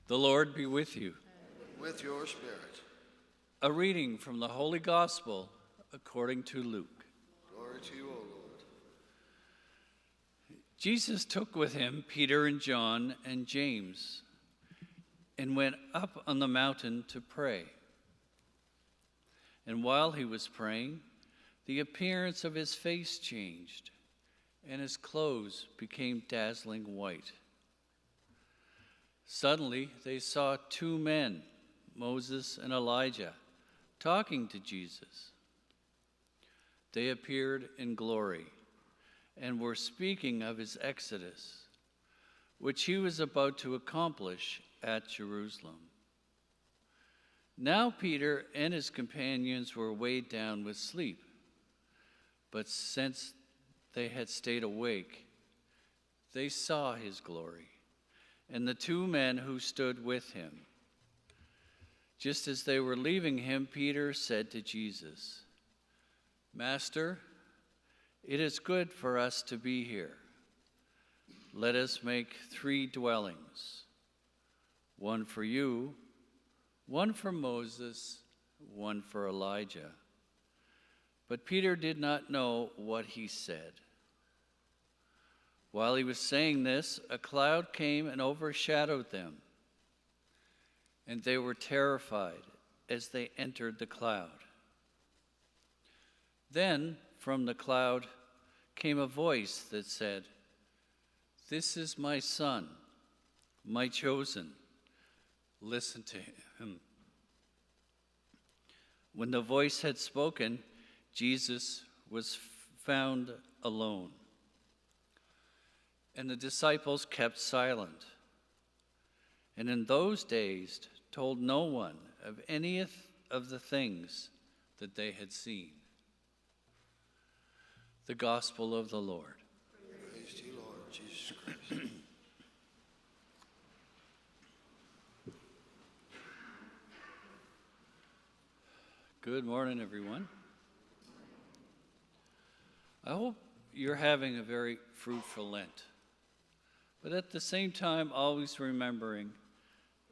The Lord be with you. With your spirit. A reading from the Holy Gospel according to Luke. Glory to you, O Lord. Jesus took with him Peter and John and James and went up on the mountain to pray. And while he was praying, the appearance of his face changed, and his clothes became dazzling white. Suddenly they saw two men, Moses and Elijah, talking to Jesus. They appeared in glory and were speaking of his exodus, which he was about to accomplish at Jerusalem. Now Peter and his companions were weighed down with sleep, but since they had stayed awake, they saw his glory and the two men who stood with him. Just as they were leaving him, Peter said to Jesus, "Master, it is good for us to be here. Let us make 3 dwellings, one for you, one for Moses, one for Elijah." But Peter did not know what he said. While he was saying this, a cloud came and overshadowed them, and they were terrified as they entered the cloud. Then from the cloud came a voice that said, "This is my son, my chosen. Listen to him." When the voice had spoken, Jesus was found alone, and the disciples kept silent, and in those days told no one of any of the things that they had seen. The Gospel of the Lord. Praise to you, Lord Jesus Christ. Good morning, everyone. I hope you're having a very fruitful Lent. But at the same time, always remembering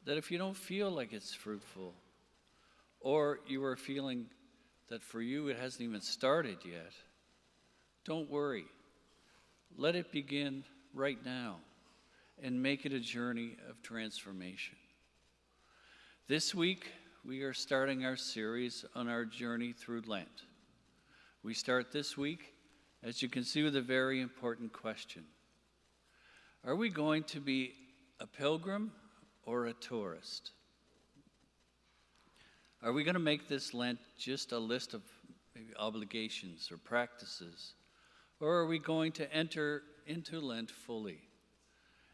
that if you don't feel like it's fruitful, or you are feeling that for you it hasn't even started yet, don't worry. Let it begin right now and make it a journey of transformation. This week, we are starting our series on our journey through Lent. We start this week, as you can see, with a very important question. Are we going to be a pilgrim or a tourist? Are we going to make this Lent just a list of maybe obligations or practices? Or are we going to enter into Lent fully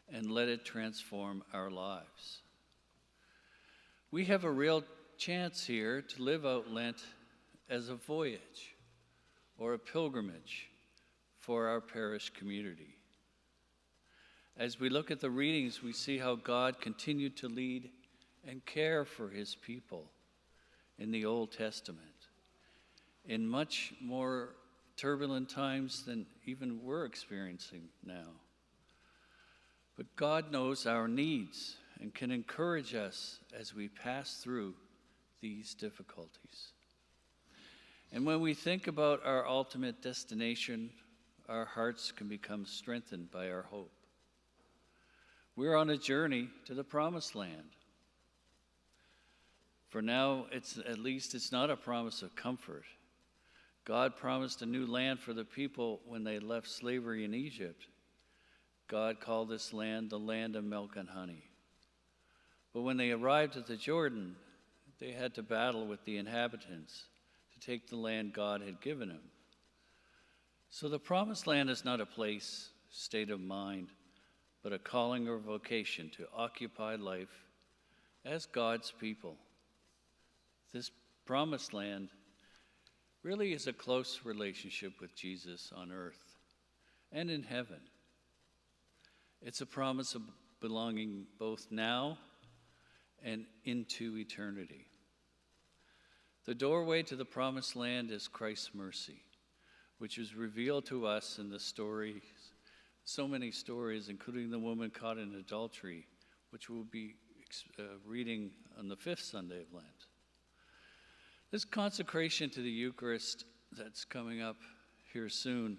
and let it transform our lives? We have a real chance here to live out Lent as a voyage or a pilgrimage for our parish community. As we look at the readings, we see how God continued to lead and care for his people in the Old Testament in much more turbulent times than even we're experiencing now. But God knows our needs and can encourage us as we pass through these difficulties. And when we think about our ultimate destination, our hearts can become strengthened by our hope. We're on a journey to the promised land. For now, it's not a promise of comfort. God promised a new land for the people when they left slavery in Egypt. God called this land the land of milk and honey. But when they arrived at the Jordan, they had to battle with the inhabitants to take the land God had given them. So the promised land is not a place, state of mind, but a calling or vocation to occupy life as God's people. This promised land really is a close relationship with Jesus on earth and in heaven. It's a promise of belonging both now and into eternity. The doorway to the promised land is Christ's mercy, which is revealed to us in the stories, so many stories, including the woman caught in adultery, which will be reading on the fifth Sunday of Lent. This consecration to the Eucharist that's coming up here soon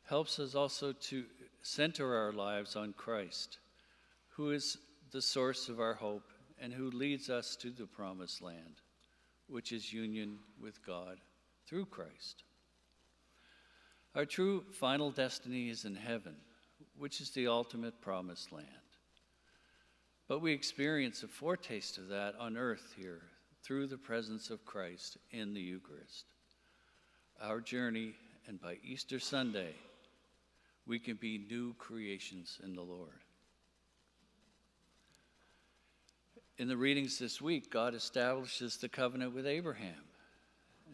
helps us also to center our lives on Christ, who is the source of our hope and who leads us to the promised land, which is union with God through Christ. Our true final destiny is in heaven, which is the ultimate promised land. But we experience a foretaste of that on earth here through the presence of Christ in the Eucharist. Our journey, and by Easter Sunday, we can be new creations in the Lord. In the readings this week, God establishes the covenant with Abraham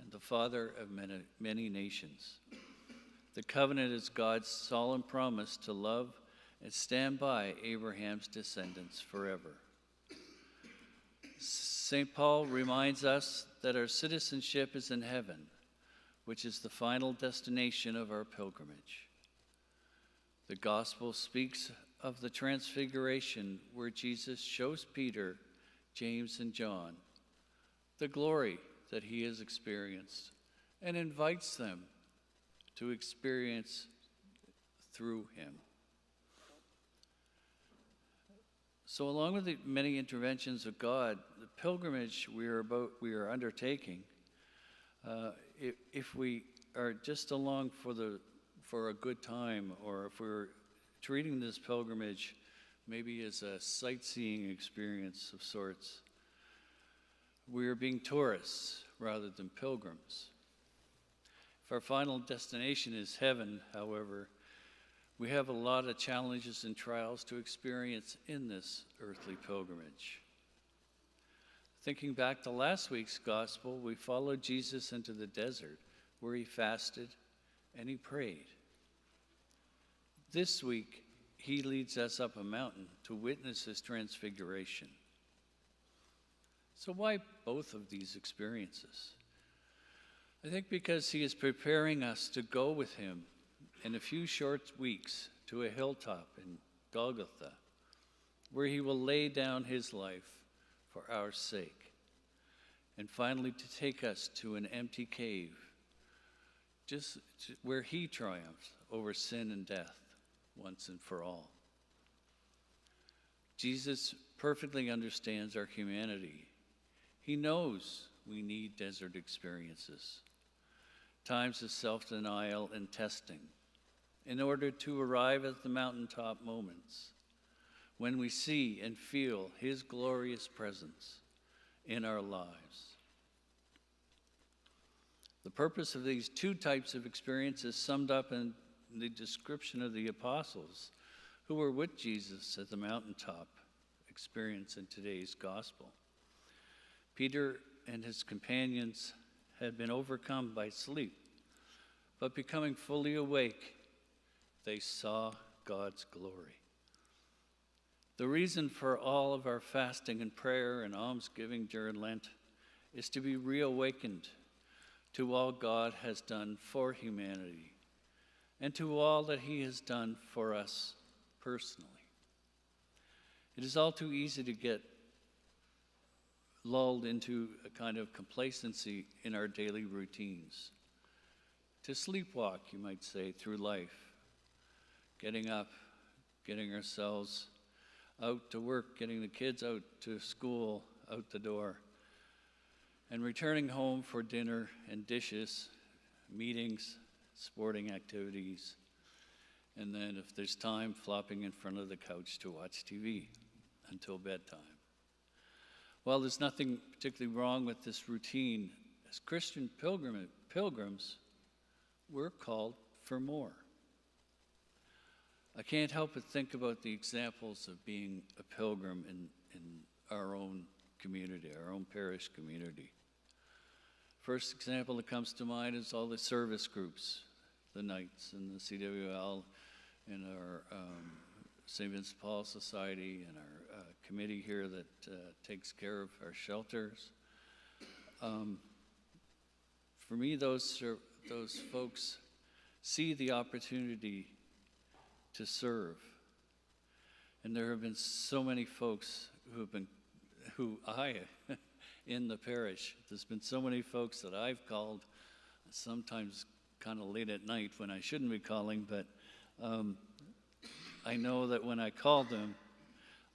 and the father of many nations. The covenant is God's solemn promise to love and stand by Abraham's descendants forever. St. Paul reminds us that our citizenship is in heaven, which is the final destination of our pilgrimage. The gospel speaks of the transfiguration where Jesus shows Peter, James, and John the glory that he has experienced and invites them to experience through him. So along with the many interventions of God, the pilgrimage we are undertaking, if we are just along for a good time, or if we're treating this pilgrimage maybe as a sightseeing experience of sorts, we are being tourists rather than pilgrims. If our final destination is heaven, however, we have a lot of challenges and trials to experience in this earthly pilgrimage. Thinking back to last week's gospel, we followed Jesus into the desert where he fasted and he prayed. This week, he leads us up a mountain to witness his transfiguration. So why both of these experiences? I think because he is preparing us to go with him in a few short weeks to a hilltop in Golgotha, where he will lay down his life for our sake, and finally to take us to an empty cave, where he triumphed over sin and death once and for all. Jesus perfectly understands our humanity. He knows we need desert experiences, times of self-denial and testing, in order to arrive at the mountaintop moments when we see and feel his glorious presence in our lives. The purpose of these two types of experiences summed up in the description of the apostles who were with Jesus at the mountaintop experience in today's gospel. Peter and his companions had been overcome by sleep, but becoming fully awake, they saw God's glory. The reason for all of our fasting and prayer and almsgiving during Lent is to be reawakened to all God has done for humanity and to all that he has done for us personally. It is all too easy to get lulled into a kind of complacency in our daily routines, to sleepwalk, you might say, through life, getting up, getting ourselves out to work, getting the kids out to school, out the door, and returning home for dinner and dishes, meetings, sporting activities, and then if there's time, flopping in front of the couch to watch TV until bedtime. While there's nothing particularly wrong with this routine, as Christian pilgrims, we're called for more. I can't help but think about the examples of being a pilgrim in our own community, our own parish community. First example that comes to mind is all the service groups, the Knights and the CWL and our St. Vincent Paul Society and our committee here that takes care of our shelters. For me, those folks see the opportunity to serve. And there have been so many folks who have been who in the parish, there's been so many folks that I've called, sometimes kind of late at night when I shouldn't be calling, but I know that when I call them,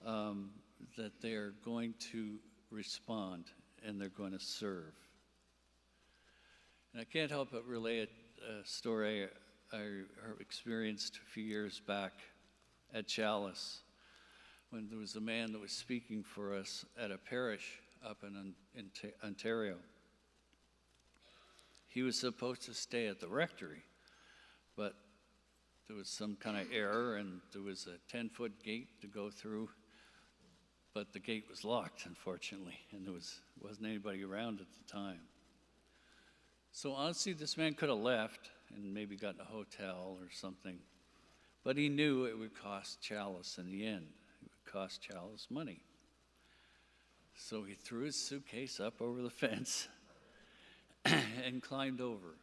that they're going to respond and they're going to serve. And I can't help but relate a story I experienced a few years back at Chalice, when there was a man that was speaking for us at a parish up in Ontario. He was supposed to stay at the rectory, but there was some kind of error, and there was a 10-foot gate to go through, but the gate was locked, unfortunately, and there wasn't anybody around at the time. So honestly, this man could have left and maybe gotten a hotel or something, but he knew it would cost Chalice in the end. It would cost Chalice money. So he threw his suitcase up over the fence and climbed over,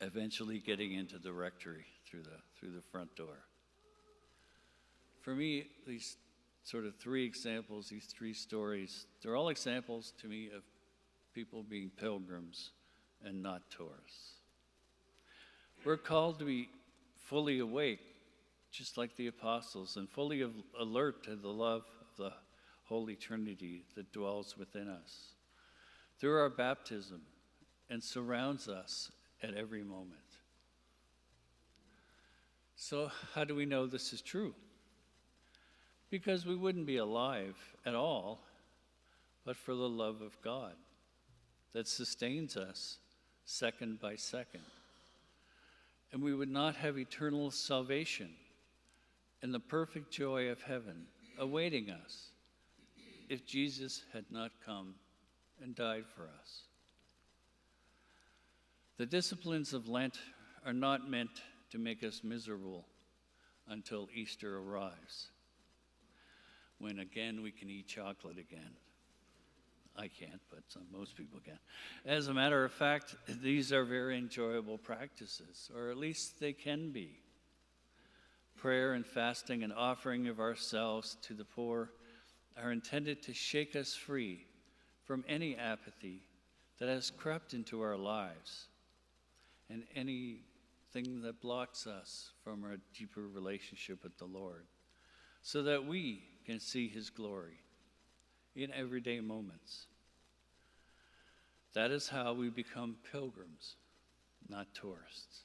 eventually getting into the rectory through the front door. For me, these sort of three examples, these three stories, they're all examples to me of people being pilgrims and not tourists. We're called to be fully awake, just like the apostles, and fully alert to the love of the Holy Trinity that dwells within us through our baptism and surrounds us at every moment. So how do we know this is true? Because we wouldn't be alive at all but for the love of God that sustains us second by second. And we would not have eternal salvation and the perfect joy of heaven awaiting us if Jesus had not come and died for us. The disciplines of Lent are not meant to make us miserable until Easter arrives, when again we can eat chocolate again. I can't, but most people can. As a matter of fact, these are very enjoyable practices, or at least they can be. Prayer and fasting and offering of ourselves to the poor are intended to shake us free from any apathy that has crept into our lives and anything that blocks us from our deeper relationship with the Lord, so that we can see His glory in everyday moments. That is how we become pilgrims, not tourists.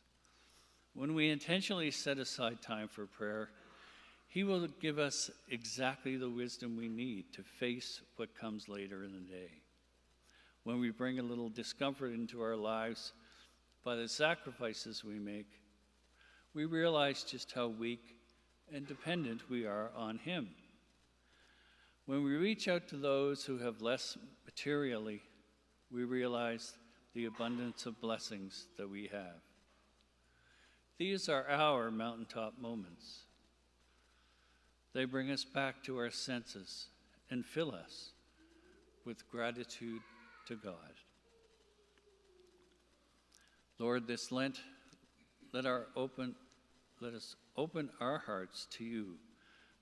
When we intentionally set aside time for prayer, He will give us exactly the wisdom we need to face what comes later in the day. When we bring a little discomfort into our lives by the sacrifices we make, we realize just how weak and dependent we are on Him. When we reach out to those who have less materially, we realize the abundance of blessings that we have. These are our mountaintop moments. They bring us back to our senses and fill us with gratitude to God. Lord, this Lent, let us open our hearts to You,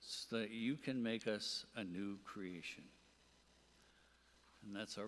so that You can make us a new creation. And that's our